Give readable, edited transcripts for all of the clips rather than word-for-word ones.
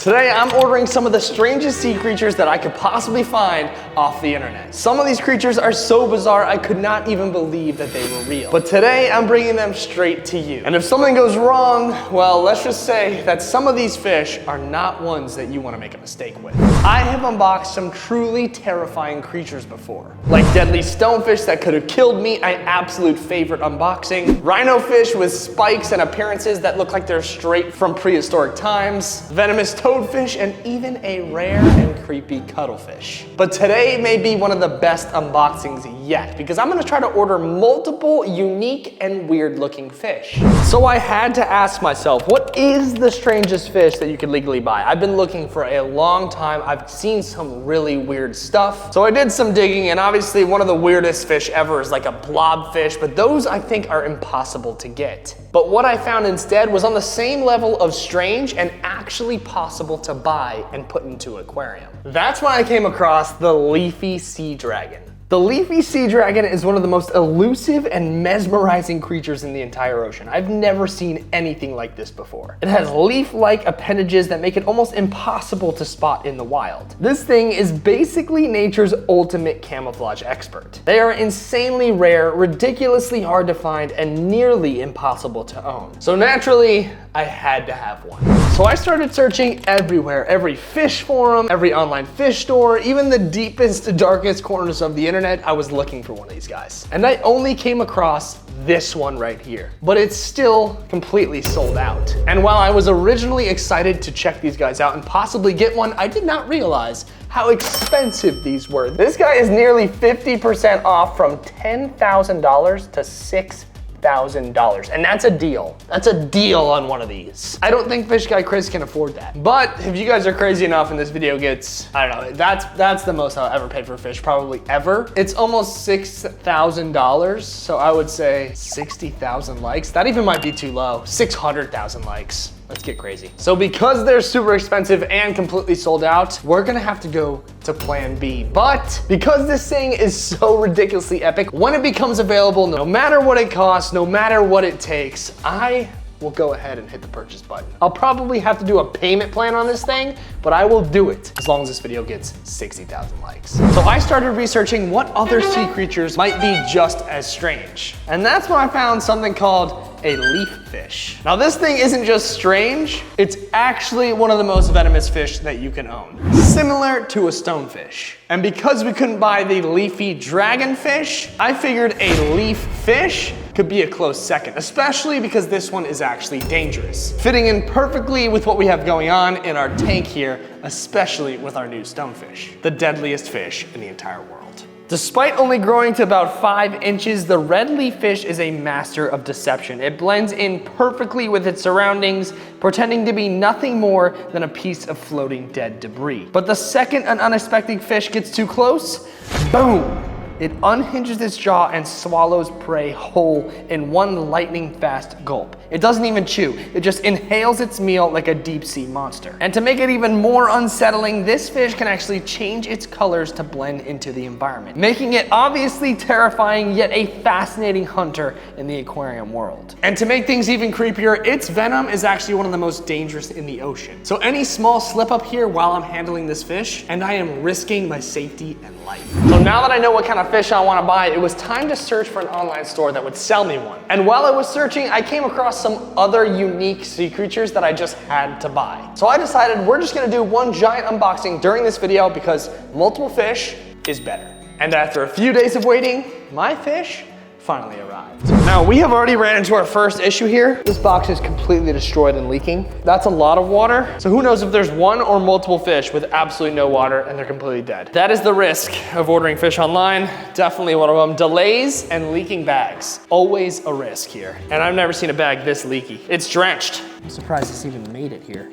Today, I'm ordering some of the strangest sea creatures that I could possibly find off the internet. Some of these creatures are so bizarre, I could not even believe that they were real. But today, I'm bringing them straight to you. And if something goes wrong, well, let's just say that some of these fish are not ones that you want to make a mistake with. I have unboxed some truly terrifying creatures before, like deadly stonefish that could have killed me, my absolute favorite unboxing, rhinofish with spikes and appearances that look like they're straight from prehistoric times, venomous toadfish, and even a rare and creepy cuttlefish. But today may be one of the best unboxings yet, because I'm gonna try to order multiple unique and weird looking fish. So I had to ask myself, what is the strangest fish that you could legally buy? I've been looking for a long time. I've seen some really weird stuff. So I did some digging, and obviously one of the weirdest fish ever is like a blobfish, but those I think are impossible to get. But what I found instead was on the same level of strange and actually possible to buy and put into an aquarium. That's when I came across the leafy sea dragon. The leafy sea dragon is one of the most elusive and mesmerizing creatures in the entire ocean. I've never seen anything like this before. It has leaf-like appendages that make it almost impossible to spot in the wild. This thing is basically nature's ultimate camouflage expert. They are insanely rare, ridiculously hard to find, and nearly impossible to own. So naturally, I had to have one. So I started searching everywhere, every fish forum, every online fish store, even the deepest, darkest corners of the internet. I was looking for one of these guys. And I only came across this one right here, but it's still completely sold out. And while I was originally excited to check these guys out and possibly get one, I did not realize how expensive these were. This guy is nearly 50% off, from $10,000 to $6,000. And that's a deal. That's a deal on one of these. I don't think Fish Guy Chris can afford that. But if you guys are crazy enough and this video gets, I don't know, that's the most I'll ever pay for a fish, probably ever. It's almost $6,000. So I would say 60,000 likes. That even might be too low. 600,000 likes. Let's get crazy. So because they're super expensive and completely sold out, we're gonna have to go to plan B. But because this thing is so ridiculously epic, when it becomes available, no matter what it costs, no matter what it takes, I will go ahead and hit the purchase button. I'll probably have to do a payment plan on this thing, but I will do it as long as this video gets 60,000 likes. So I started researching what other sea creatures might be just as strange. And that's when I found something called a leaf fish. Now this thing isn't just strange, it's actually one of the most venomous fish that you can own. Similar to a stonefish. And because we couldn't buy the leafy dragonfish, I figured a leaf fish could be a close second, especially because this one is actually dangerous, fitting in perfectly with what we have going on in our tank here, especially with our new stonefish, the deadliest fish in the entire world. Despite only growing to about 5 inches, the red leaf fish is a master of deception. It blends in perfectly with its surroundings, pretending to be nothing more than a piece of floating dead debris. But the second an unexpected fish gets too close, boom! It unhinges its jaw and swallows prey whole in one lightning fast gulp. It doesn't even chew, it just inhales its meal like a deep sea monster. And to make it even more unsettling, this fish can actually change its colors to blend into the environment, making it obviously terrifying yet a fascinating hunter in the aquarium world. And to make things even creepier, its venom is actually one of the most dangerous in the ocean. So any small slip up here while I'm handling this fish, and I am risking my safety and life. So now that I know what kind of fish I want to buy, it was time to search for an online store that would sell me one. And while I was searching, I came across some other unique sea creatures that I just had to buy. So I decided we're just gonna do one giant unboxing during this video because multiple fish is better. And after a few days of waiting, my fish finally arrived. Now we have already ran into our first issue here. This box is completely destroyed and leaking. That's a lot of water. So who knows if there's one or multiple fish with absolutely no water and they're completely dead. That is the risk of ordering fish online. Definitely one of them. Delays and leaking bags. Always a risk here. And I've never seen a bag this leaky. It's drenched. I'm surprised it's even made it here.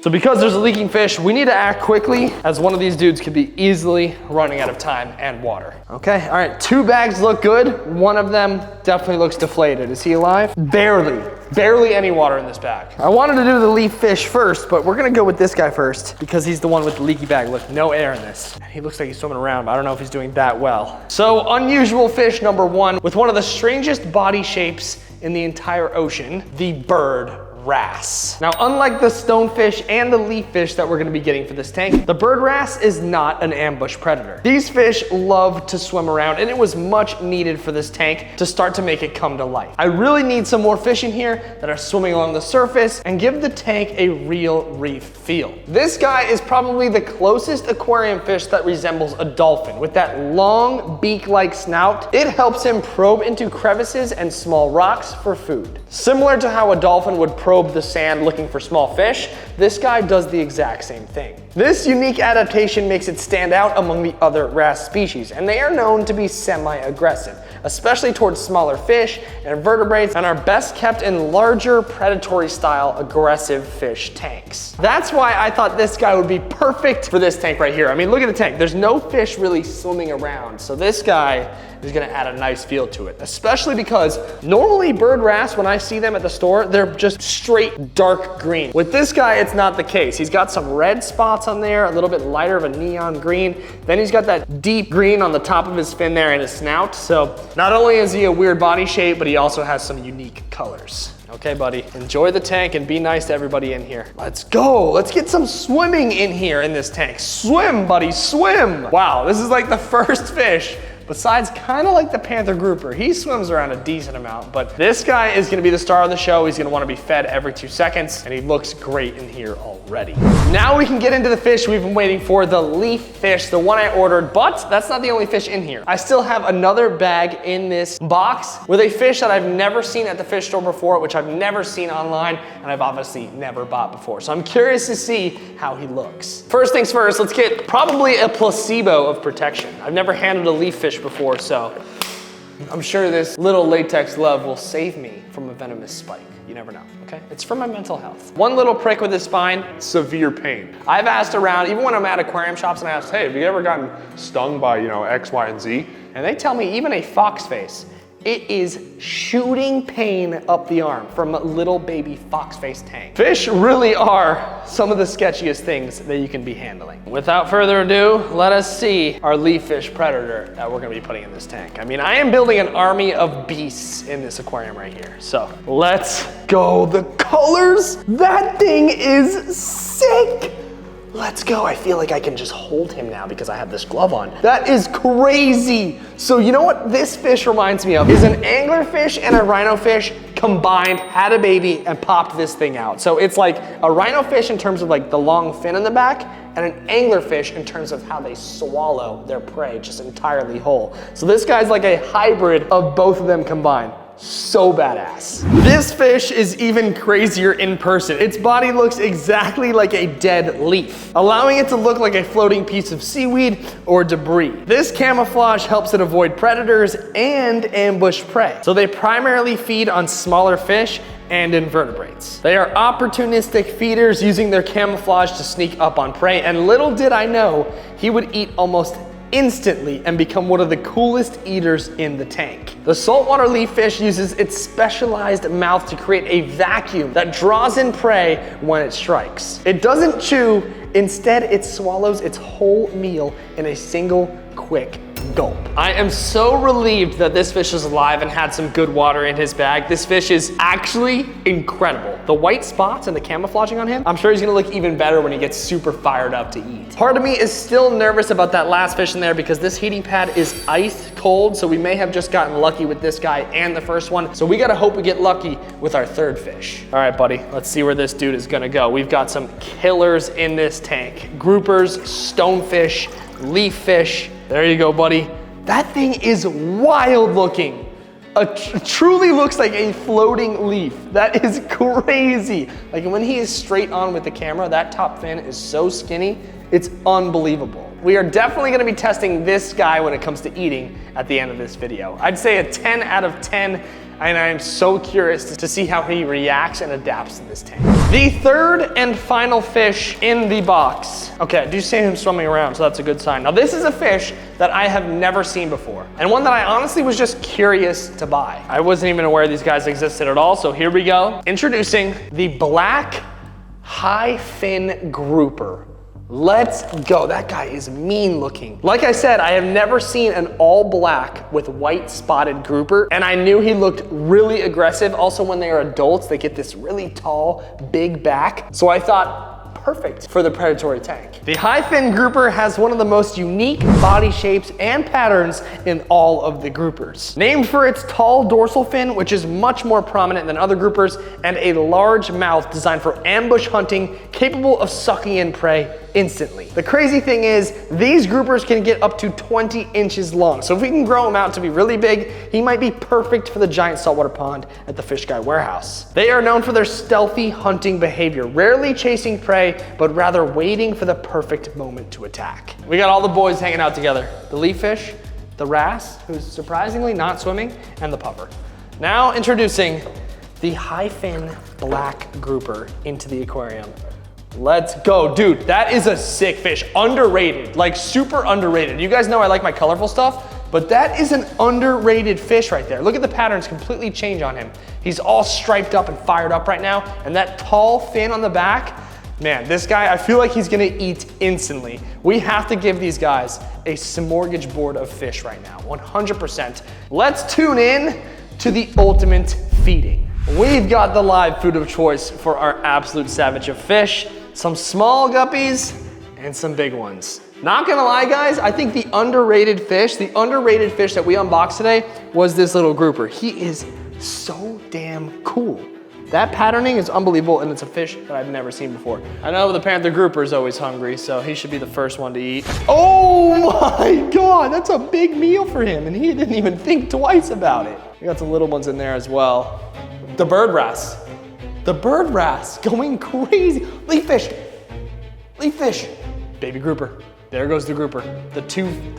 So because there's a leaking fish, we need to act quickly, as one of these dudes could be easily running out of time and water. Okay, all right, 2 bags look good. One of them definitely looks deflated. Is he alive? Barely any water in this bag. I wanted to do the leaf fish first, but we're gonna go with this guy first because he's the one with the leaky bag. Look, no air in this. He looks like he's swimming around, but I don't know if he's doing that well. So unusual fish number 1 with one of the strangest body shapes in the entire ocean, the bird wrasse. Now, unlike the stonefish and the leaf fish that we're gonna be getting for this tank, the bird wrasse is not an ambush predator. These fish love to swim around, and it was much needed for this tank to start to make it come to life. I really need some more fish in here that are swimming along the surface and give the tank a real reef feel. This guy is probably the closest aquarium fish that resembles a dolphin. With that long beak-like snout, it helps him probe into crevices and small rocks for food. Similar to how a dolphin would probe the sand looking for small fish, this guy does the exact same thing. This unique adaptation makes it stand out among the other wrasse species, and they are known to be semi-aggressive, especially towards smaller fish and invertebrates, and are best kept in larger predatory style aggressive fish tanks. That's why I thought this guy would be perfect for this tank right here. I mean, look at the tank. There's no fish really swimming around, so this guy is gonna add a nice feel to it, especially because normally bird wrasse, when I see them at the store, they're just straight dark green. With this guy, it's not the case. He's got some red spots on there, a little bit lighter of a neon green. Then he's got that deep green on the top of his fin there and his snout. So not only is he a weird body shape, but he also has some unique colors. Okay, buddy, enjoy the tank and be nice to everybody in here. Let's go. Let's get some swimming in here in this tank. Swim, buddy, swim. Wow, this is like the first fish besides kind of like the panther grouper. He swims around a decent amount, but this guy is gonna be the star of the show. He's gonna wanna be fed every 2 seconds, and he looks great in here already. Now we can get into the fish we've been waiting for, the leaf fish, the one I ordered, but that's not the only fish in here. I still have another bag in this box with a fish that I've never seen at the fish store before, which I've never seen online, and I've obviously never bought before. So I'm curious to see how he looks. First things first, let's get probably a placebo of protection. I've never handled a leaf fish before, so I'm sure this little latex glove will save me from a venomous spike. You never know, okay? It's for my mental health. One little prick with his spine, severe pain. I've asked around, even when I'm at aquarium shops, and I ask, hey, have you ever gotten stung by, X, Y, and Z? And they tell me even a fox face, it is shooting pain up the arm from a little baby fox face tank. Fish really are some of the sketchiest things that you can be handling. Without further ado, let us see our leaf fish predator that we're gonna be putting in this tank. I mean, I am building an army of beasts in this aquarium right here. So let's go. The colors, that thing is sick. Let's go. I feel like I can just hold him now because I have this glove on. That is crazy. So you know what this fish reminds me of is an anglerfish and a rhino fish combined, had a baby, and popped this thing out. So it's like a rhino fish in terms of like the long fin in the back, and an anglerfish in terms of how they swallow their prey just entirely whole. So this guy's like a hybrid of both of them combined. So badass. This fish is even crazier in person. Its body looks exactly like a dead leaf, allowing it to look like a floating piece of seaweed or debris. This camouflage helps it avoid predators and ambush prey. So they primarily feed on smaller fish and invertebrates. They are opportunistic feeders using their camouflage to sneak up on prey, and little did I know he would eat almost instantly and become one of the coolest eaters in the tank. The saltwater leaf fish uses its specialized mouth to create a vacuum that draws in prey when it strikes. It doesn't chew, instead it swallows its whole meal in a single quick gulp. I am so relieved that this fish is alive and had some good water in his bag. This fish is actually incredible. The white spots and the camouflaging on him, I'm sure he's gonna look even better when he gets super fired up to eat. Part of me is still nervous about that last fish in there because this heating pad is ice cold, so we may have just gotten lucky with this guy and the first one. So we gotta hope we get lucky with our third fish. All right, buddy, let's see where this dude is gonna go. We've got some killers in this tank. Groupers, stonefish, leaf fish. There you go, buddy. That thing is wild looking. Truly looks like a floating leaf. That is crazy. Like when he is straight on with the camera, that top fin is so skinny, it's unbelievable. We are definitely gonna be testing this guy when it comes to eating at the end of this video. I'd say a 10 out of 10, and I am so curious to see how he reacts and adapts to this tank. The third and final fish in the box. Okay, I do see him swimming around, so that's a good sign. Now this is a fish that I have never seen before, and one that I honestly was just curious to buy. I wasn't even aware these guys existed at all, so here we go. Introducing the black high fin grouper. Let's go. That guy is mean looking. Like I said, I have never seen an all black with white spotted grouper, and I knew he looked really aggressive. Also, when they are adults, they get this really tall, big back. So I thought, perfect for the predatory tank. The high fin grouper has one of the most unique body shapes and patterns in all of the groupers. Named for its tall dorsal fin, which is much more prominent than other groupers, and a large mouth designed for ambush hunting, capable of sucking in prey instantly. The crazy thing is, these groupers can get up to 20 inches long. So if we can grow him out to be really big, he might be perfect for the giant saltwater pond at the Fish Guy warehouse. They are known for their stealthy hunting behavior, rarely chasing prey, but rather waiting for the perfect moment to attack. We got all the boys hanging out together. The leaf fish, the wrasse, who's surprisingly not swimming, and the puffer. Now introducing the high fin black grouper into the aquarium. Let's go, dude. That is a sick fish. Underrated, like super underrated. You guys know I like my colorful stuff, but that is an underrated fish right there. Look at the patterns completely change on him. He's all striped up and fired up right now, and that tall fin on the back, man, this guy, I feel like he's gonna eat instantly. We have to give these guys a smorgasbord of fish right now, 100%. Let's tune in to the ultimate feeding. We've got the live food of choice for our absolute savage of fish. Some small guppies and some big ones. Not gonna lie, guys, I think the underrated fish that we unboxed today was this little grouper. He is so damn cool. That patterning is unbelievable, and it's a fish that I've never seen before. I know the panther grouper is always hungry, so he should be the first one to eat. Oh my God, that's a big meal for him, and he didn't even think twice about it. We got some little ones in there as well. The bird wrasse. The bird wrasse going crazy. Leaf fish, baby grouper. There goes the grouper. The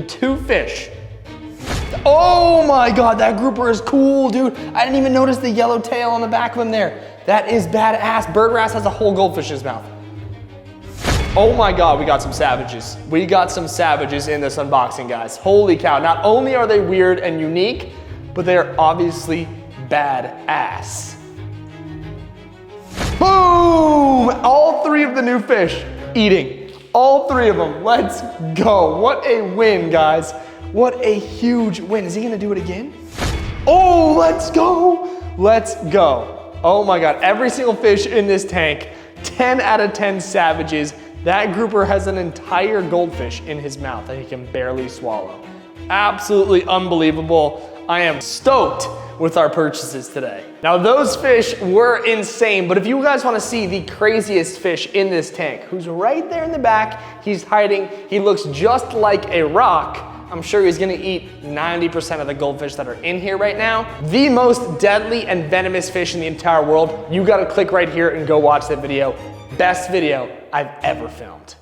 two fish. Oh my God, that grouper is cool, dude. I didn't even notice the yellow tail on the back of him there. That is badass. Bird wrasse has a whole goldfish in his mouth. Oh my God, we got some savages. We got some savages in this unboxing, guys. Holy cow. Not only are they weird and unique, but they are obviously badass. Boom! All three of the new fish eating. All three of them. Let's go. What a win, guys. What a huge win. Is he gonna do it again? Oh, let's go. Let's go. Oh my God, every single fish in this tank, 10 out of 10 savages. That grouper has an entire goldfish in his mouth that he can barely swallow. Absolutely unbelievable. I am stoked with our purchases today. Now those fish were insane, but if you guys wanna see the craziest fish in this tank, who's right there in the back, he's hiding, he looks just like a rock. I'm sure he's gonna eat 90% of the goldfish that are in here right now. The most deadly and venomous fish in the entire world. You gotta click right here and go watch that video. Best video I've ever filmed.